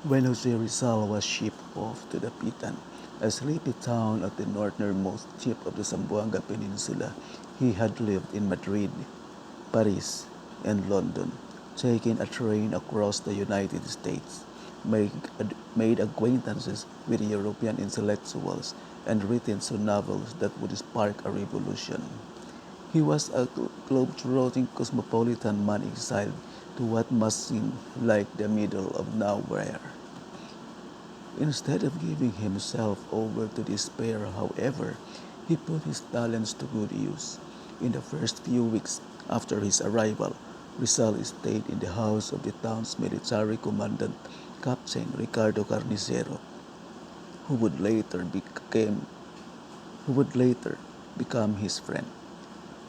When Jose Rizal was shipped off to Dapitan, a sleepy town at the northernmost tip of the Zamboanga Peninsula, he had lived in Madrid, Paris, and London, taking a train across the United States, made, made acquaintances with European intellectuals, and written some novels that would spark a revolution. He was a globe-trotting cosmopolitan man exiled to what must seem like the middle of nowhere. Instead of giving himself over to despair, however, he put his talents to good use. In the first few weeks after his arrival, Rizal stayed in the house of the town's military commandant, Captain Ricardo Carnicero, who would later became who would later become his friend.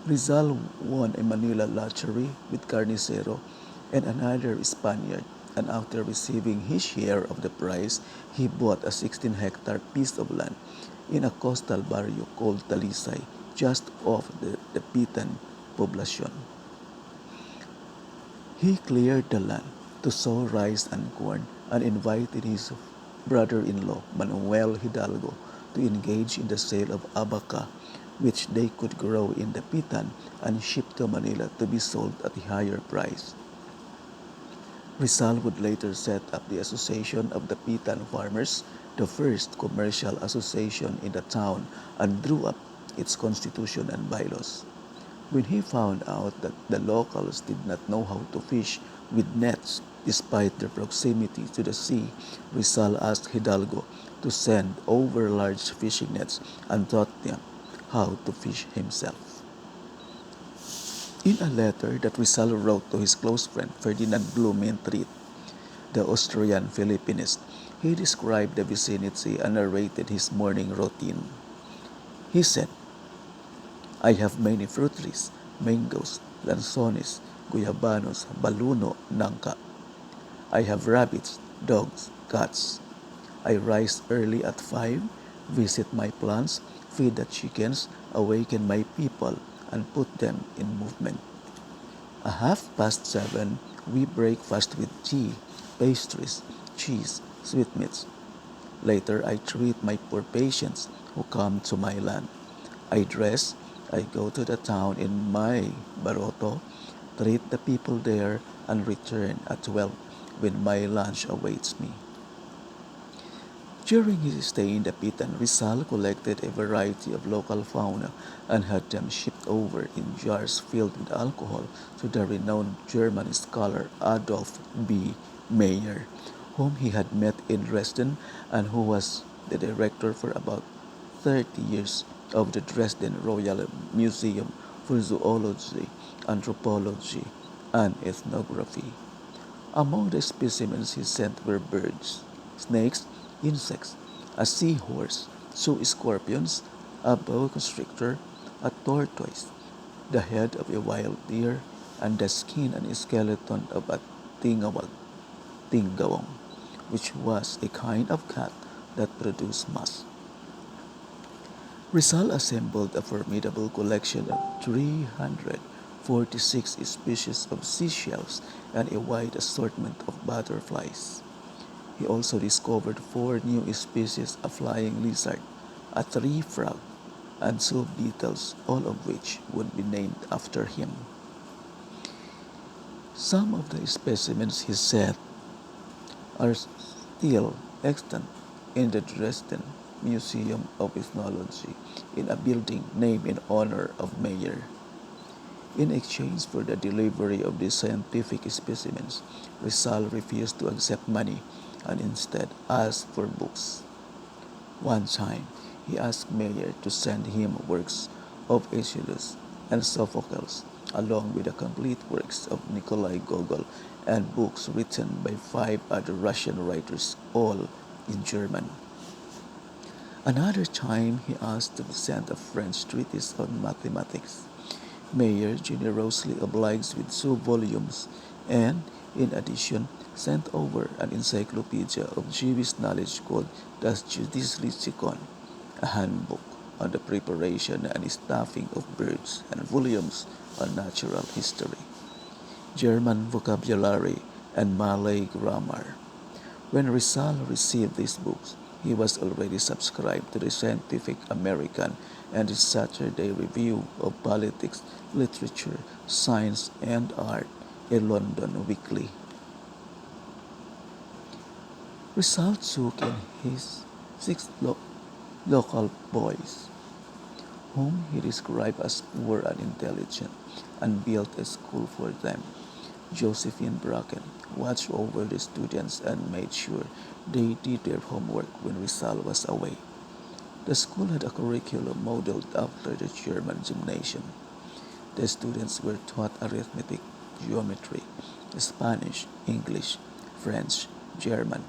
Rizal won a Manila lottery with Carnicero and another Spaniard, and after receiving his share of the prize, he bought a 16-hectare piece of land in a coastal barrio called Talisay, just off the Pitan poblacion. He cleared the land to sow rice and corn and invited his brother-in-law, Manuel Hidalgo, to engage in the sale of abaca, which they could grow in the Pitan and ship to Manila to be sold at a higher price. Rizal would later set up the Association of the Pitan Farmers, the first commercial association in the town, and drew up its constitution and bylaws. When he found out that the locals did not know how to fish with nets despite their proximity to the sea, Rizal asked Hidalgo to send over large fishing nets and taught them how to fish himself. In a letter that Rizal wrote to his close friend Ferdinand Blumentritt, the Austrian Philippinist, he described the vicinity and narrated his morning routine. He said, I have many fruit trees, mangoes, lanzones, guyabanos, baluno, nangka. I have rabbits, dogs, cats. I rise early at 5, visit my plants, feed the chickens, awaken my people, and put them in movement. At 7:30, we breakfast with tea, pastries, cheese, sweetmeats. Later, I treat my poor patients who come to my land. I dress, I go to the town in my baroto, treat the people there, and return at 12 when my lunch awaits me. During his stay in Dapitan, Rizal collected a variety of local fauna and had them shipped over in jars filled with alcohol to the renowned German scholar Adolf B. Meyer, whom he had met in Dresden and who was the director for about 30 years of the Dresden Royal Museum for Zoology, Anthropology, and Ethnography. Among the specimens he sent were birds, snakes, insects, a seahorse, two scorpions, a boa constrictor, a tortoise, the head of a wild deer, and the skin and skeleton of a tingawag, tingawong, which was a kind of cat that produced moss. Rizal assembled a formidable collection of 346 species of seashells and a wide assortment of butterflies. He also discovered four new species of flying lizard, a tree frog, and two beetles, all of which would be named after him. Some of the specimens he said are still extant in the Dresden Museum of Ethnology in a building named in honor of Meyer. In exchange for the delivery of these scientific specimens, Rizal refused to accept money and instead asked for books. One time, he asked Meyer to send him works of Aeschylus and Sophocles, along with the complete works of Nikolai Gogol and books written by five other Russian writers, all in German. Another time, he asked to send a French treatise on mathematics. Mayer generously obliged with 2 volumes and, in addition, sent over an encyclopedia of Jewish knowledge called Das Judis Lexicon, a handbook on the preparation and stuffing of birds, and volumes on natural history, German vocabulary, and Malay grammar. When Rizal received these books, he was already subscribed to the Scientific American and the Saturday Review of Politics, Literature, Science, and Art, a London weekly. Rizal took in his six local boys, whom he described as poor and intelligent, and built a school for them. Josephine Bracken watched over the students and made sure they did their homework when Rizal was away. The school had a curriculum modeled after the German gymnasium. The students were taught arithmetic, geometry, Spanish, English, French, German,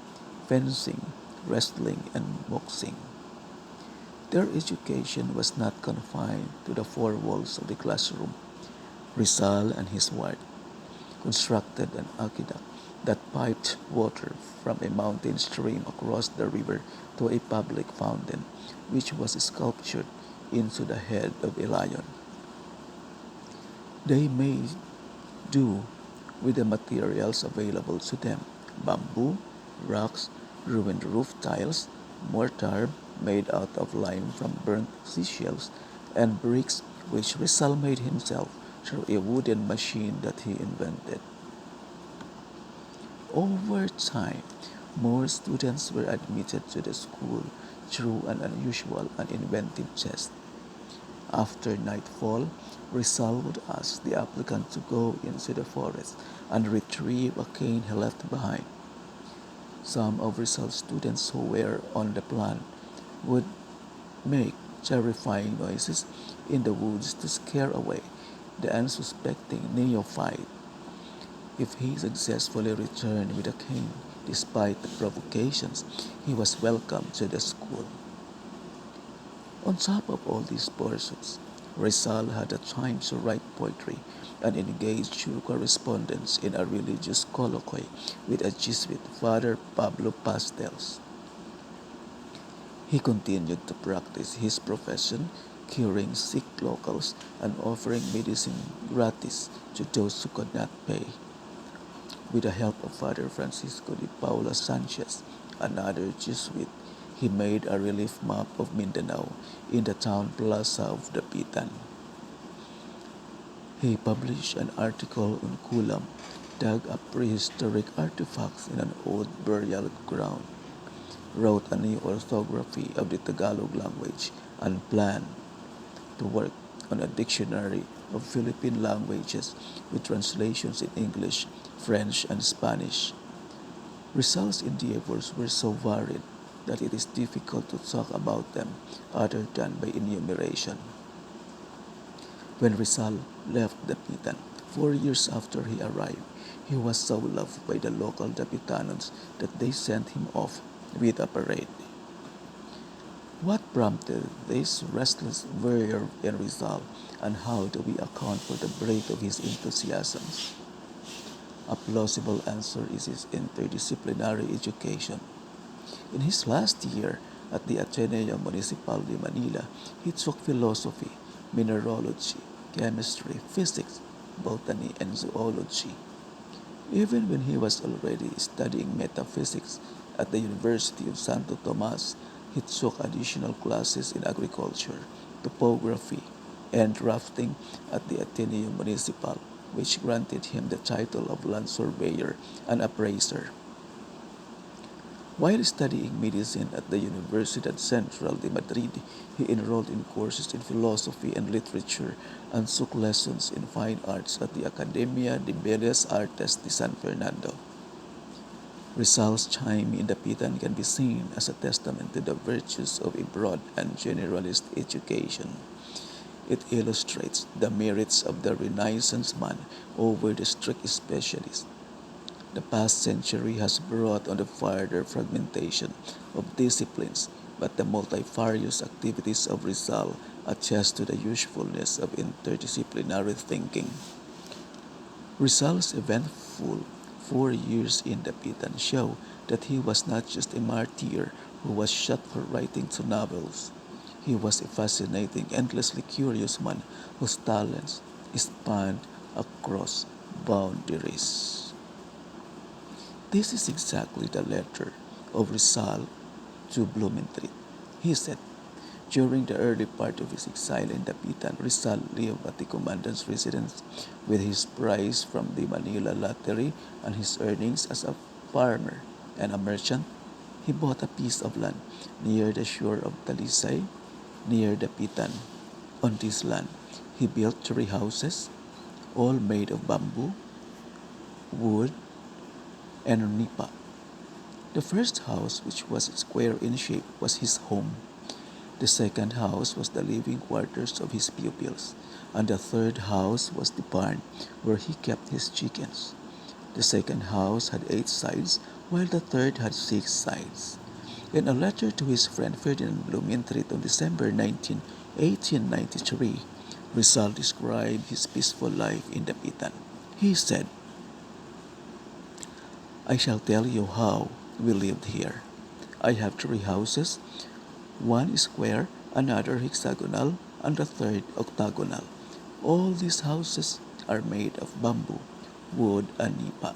fencing, wrestling, and boxing. Their education was not confined to the four walls of the classroom. Rizal and his wife constructed an aqueduct that piped water from a mountain stream across the river to a public fountain, which was sculptured into the head of a lion. They made do with the materials available to them: bamboo, rocks, ruined roof tiles, mortar made out of lime from burnt seashells, and bricks which Rizal made himself through a wooden machine that he invented. Over time, more students were admitted to the school through an unusual and inventive test. After nightfall, Rizal would ask the applicant to go into the forest and retrieve a cane he left behind. Some of Rizal's students who were on the plan would make terrifying noises in the woods to scare away the unsuspecting neophyte. If he successfully returned with a cane, despite the provocations, he was welcome to the school. On top of all these pursuits, Rizal had the time to write poetry and engage through correspondence in a religious colloquy with a Jesuit, Father Pablo Pastels. He continued to practice his profession, curing sick locals and offering medicine gratis to those who could not pay. With the help of Father Francisco de Paula Sanchez, another Jesuit, he made a relief map of Mindanao in the town plaza of Dapitan. He published an article on Kulam, dug up prehistoric artifacts in an old burial ground, wrote a new orthography of the Tagalog language, and planned to work on a dictionary of Philippine languages with translations in English, French, and Spanish. Rizal's endeavors were so varied that it is difficult to talk about them other than by enumeration. When Rizal left Dapitan, 4 years after he arrived, he was so loved by the local Dapitanos that they sent him off with a parade. What prompted this restless verve in Rizal, and how do we account for the break of his enthusiasms? A plausible answer is his interdisciplinary education. In his last year at the Ateneo Municipal de Manila, he took philosophy, mineralogy, chemistry, physics, botany, and zoology. Even when he was already studying metaphysics at the University of Santo Tomas, he took additional classes in agriculture, topography, and drafting at the Ateneo Municipal, which granted him the title of land surveyor and appraiser. While studying medicine at the Universidad Central de Madrid, he enrolled in courses in philosophy and literature and took lessons in fine arts at the Academia de Bellas Artes de San Fernando. Rizal's time in Dapitan can be seen as a testament to the virtues of a broad and generalist education. It illustrates the merits of the Renaissance man over the strict specialist. The past century has brought on the further fragmentation of disciplines, but the multifarious activities of Rizal attest to the usefulness of interdisciplinary thinking. Rizal's eventful 4 years in the Pitan show that he was not just a martyr who was shot for writing two novels. He was a fascinating, endlessly curious man whose talents spanned across boundaries. This is exactly the letter of Rizal to Blumentritt. He said, during the early part of his exile in Dapitan, Rizal lived at the commandant's residence with his prize from the Manila lottery and his earnings as a farmer and a merchant. He bought a piece of land near the shore of Talisay, near Dapitan. On this land, he built 3 houses, all made of bamboo, wood, and nipa. The first house, which was square in shape, was his home. The second house was the living quarters of his pupils, and the third house was the barn where he kept his chickens. The second house had 8 sides, while the third had 6 sides. In a letter to his friend Ferdinand Blumentritt on December 19, 1893, Rizal described his peaceful life in Dapitan. He said, I shall tell you how we lived here. I have 3 houses, one square, another hexagonal, and the third octagonal. All these houses are made of bamboo, wood, and nipa.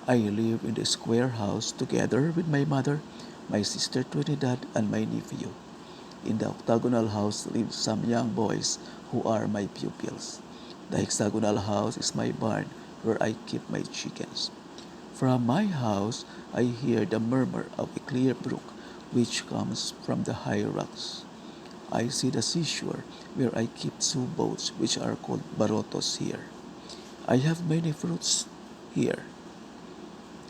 I live in the square house together with my mother, my sister Trinidad, and my nephew. In the octagonal house live some young boys who are my pupils. The hexagonal house is my barn where I keep my chickens. From my house I hear the murmur of a clear brook which comes from the high rocks. I see the seashore where I keep 2 boats which are called barotos here. I have many fruits here,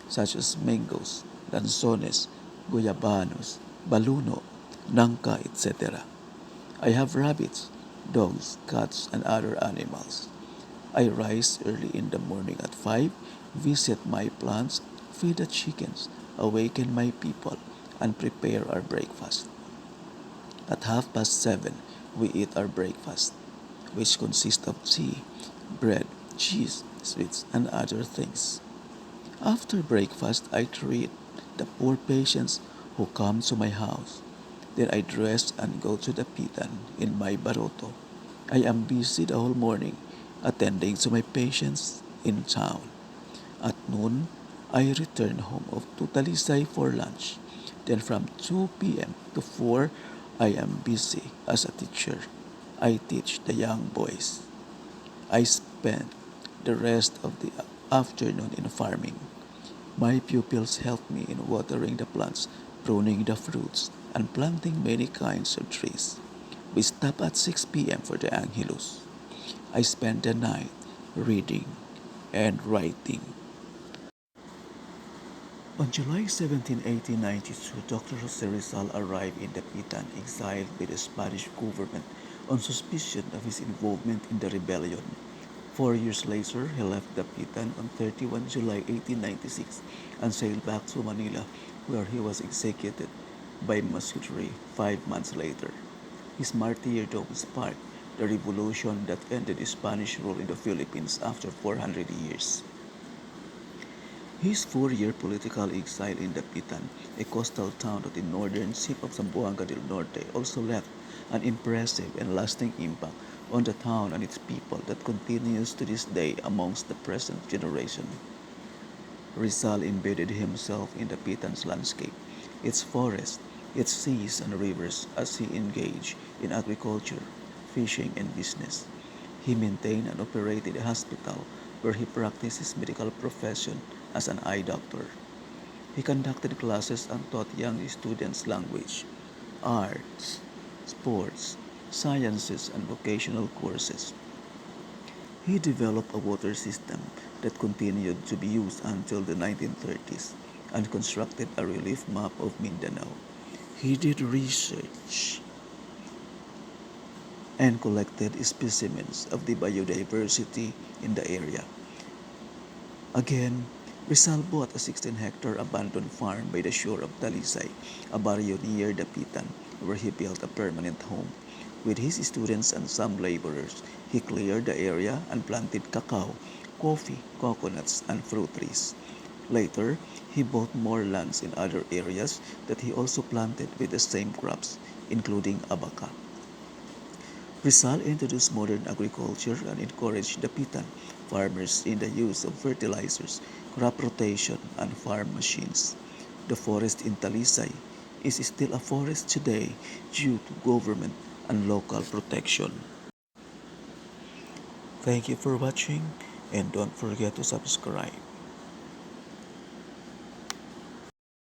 such as mangoes, lanzones, guyabanos, baluno, nangka, etc. I have rabbits, dogs, cats, and other animals. I rise early in the morning at 5, visit my plants, feed the chickens, awaken my people, and prepare our breakfast. At 7:30, we eat our breakfast, which consists of tea, bread, cheese, sweets, and other things. After breakfast, I treat the poor patients who come to my house. Then I dress and go to the pitan in my baroto. I am busy the whole morning attending to my patients in town. At noon, I return home to Talisay for lunch. Then from 2 p.m. to 4, I am busy as a teacher. I teach the young boys. I spend the rest of the afternoon in farming. My pupils help me in watering the plants, pruning the fruits, and planting many kinds of trees. We stop at 6 p.m. for the Angelus. I spend the night reading and writing. On July 17, 1892, Dr. Jose Rizal arrived in Dapitan, exiled by the Spanish government on suspicion of his involvement in the rebellion. 4 years later, he left Dapitan on 31 July 1896 and sailed back to Manila, where he was executed by musketry 5 months later. His martyrdom sparked the revolution that ended Spanish rule in the Philippines after 400 years. His 4-year political exile in Dapitan, a coastal town at the northern tip of Zamboanga del Norte, also left an impressive and lasting impact on the town and its people that continues to this day amongst the present generation. Rizal embedded himself in Dapitan's landscape, its forests, its seas and rivers as he engaged in agriculture, fishing, and business. He maintained and operated a hospital where he practiced his medical profession as an eye doctor. He conducted classes and taught young students language, arts, sports, sciences, and vocational courses. He developed a water system that continued to be used until the 1930s and constructed a relief map of Mindanao. He did research and collected specimens of the biodiversity in the area. Again, Rizal bought a 16-hectare abandoned farm by the shore of Talisay, a barrio near Dapitan, where he built a permanent home. With his students and some laborers, he cleared the area and planted cacao, coffee, coconuts, and fruit trees. Later, he bought more lands in other areas that he also planted with the same crops, including abaca. Rizal introduced modern agriculture and encouraged the Dapitan farmers in the use of fertilizers crop rotation, and farm machines. The forest in Talisay is still a forest today due to government and local protection. Thank you for watching and don't forget to subscribe.